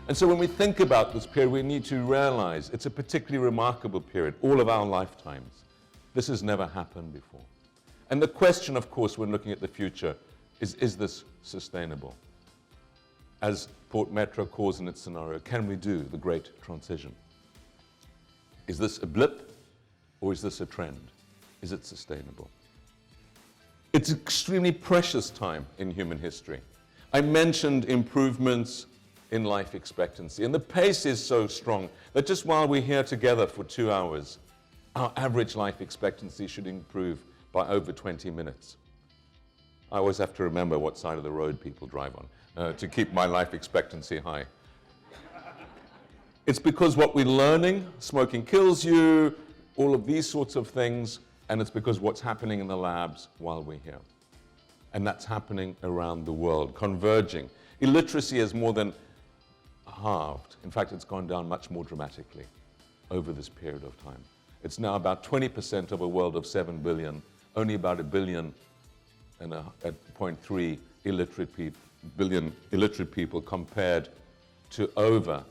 And so when we think about this period, we need to realize it's a particularly remarkable period, all of our lifetimes. This has never happened before. And the question, of course, when looking at the future is this sustainable? As Port Metro calls in its scenario, can we do the great transition? Is this a blip or is this a trend? Is it sustainable? It's an extremely precious time in human history. I mentioned improvements in life expectancy, and the pace is so strong that just while we're here together for 2 hours, our average life expectancy should improve by over 20 minutes. I always have to remember what side of the road people drive on to keep my life expectancy high. It's because what we're learning, smoking kills you, all of these sorts of things, and it's because what's happening in the labs while we're here. And that's happening around the world, converging. Illiteracy has more than halved. In fact, it's gone down much more dramatically over this period of time. It's now about 20% of a world of 7 billion, only about 1 billion and at 0.3 billion illiterate people compared to over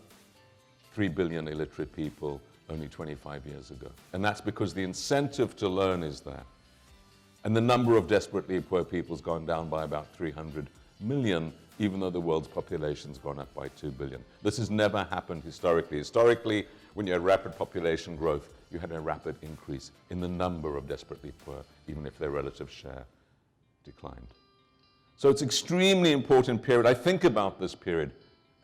3 billion illiterate people only 25 years ago. And that's because the incentive to learn is there. And the number of desperately poor people has gone down by about 300 million, even though the world's population's gone up by 2 billion. This has never happened historically. Historically, when you had rapid population growth, you had a rapid increase in the number of desperately poor, even if their relative share declined. So it's an extremely important period. I think about this period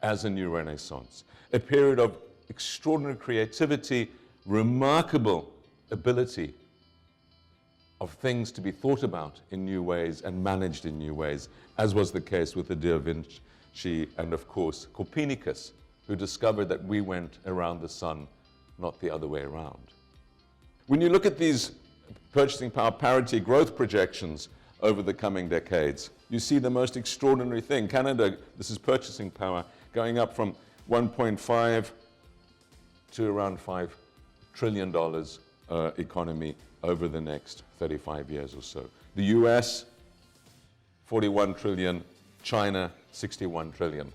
as a new renaissance, a period of extraordinary creativity, remarkable ability of things to be thought about in new ways and managed in new ways, as was the case with the Da Vinci and, of course, Copernicus, who discovered that we went around the sun, not the other way around. When you look at these purchasing power parity growth projections over the coming decades, you see the most extraordinary thing. Canada, this is purchasing power, going up from 1.5 to around $5 trillion economy over the next 35 years or so. The US, 41 trillion, China, 61 trillion.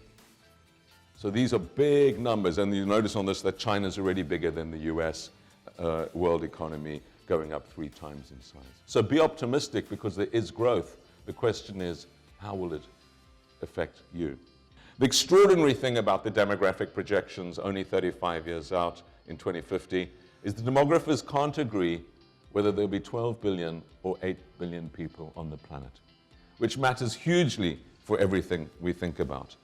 So these are big numbers, and you notice on this that China's already bigger than the US world economy, going up 3 times in size. So be optimistic because there is growth. The question is, how will it affect you? The extraordinary thing about the demographic projections only 35 years out in 2050 is the demographers can't agree whether there'll be 12 billion or 8 billion people on the planet, which matters hugely for everything we think about.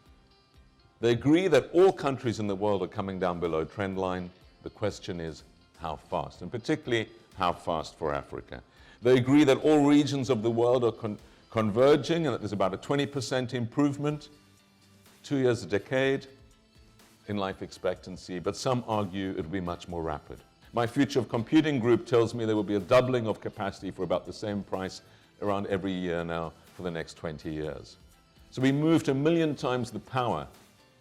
They agree that all countries in the world are coming down below trend line. The question is how fast, and particularly how fast for Africa. They agree that all regions of the world are converging and that there's about a 20% improvement, 2 years a decade in life expectancy, but some argue it'll be much more rapid. My Future of Computing group tells me there will be a doubling of capacity for about the same price around every year now for the next 20 years. So we moved 1 million times the power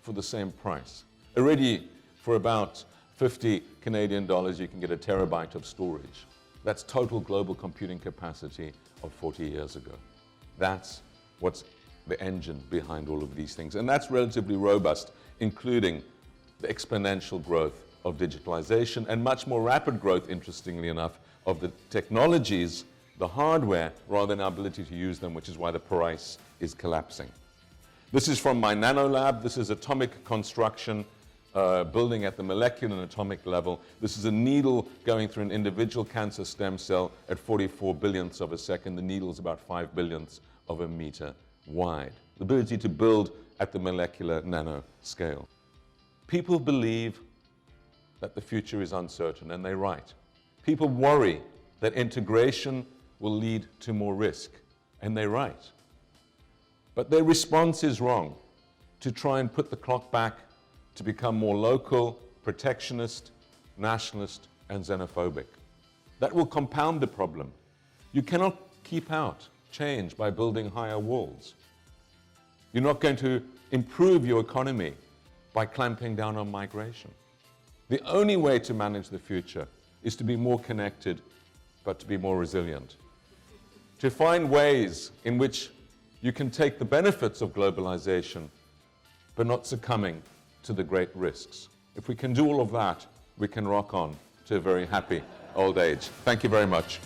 for the same price. Already for about 50 Canadian dollars, you can get a terabyte of storage. That's total global computing capacity of 40 years ago. That's what's the engine behind all of these things. And that's relatively robust, including the exponential growth of digitalization and much more rapid growth, interestingly enough, of the technologies, the hardware, rather than our ability to use them, which is why the price is collapsing. This is from my nano lab. This is atomic construction, building at the molecular and atomic level. This is a needle going through an individual cancer stem cell at 44 billionths of a second. The needle is about 5 billionths of a meter wide. The ability to build at the molecular nano scale. People believe that the future is uncertain, and they're right. People worry that integration will lead to more risk, and they're right. But their response is wrong, to try and put the clock back to become more local, protectionist, nationalist, and xenophobic. That will compound the problem. You cannot keep out change by building higher walls. You're not going to improve your economy by clamping down on migration. The only way to manage the future is to be more connected, but to be more resilient. To find ways in which you can take the benefits of globalization, but not succumbing to the great risks. If we can do all of that, we can rock on to a very happy old age. Thank you very much.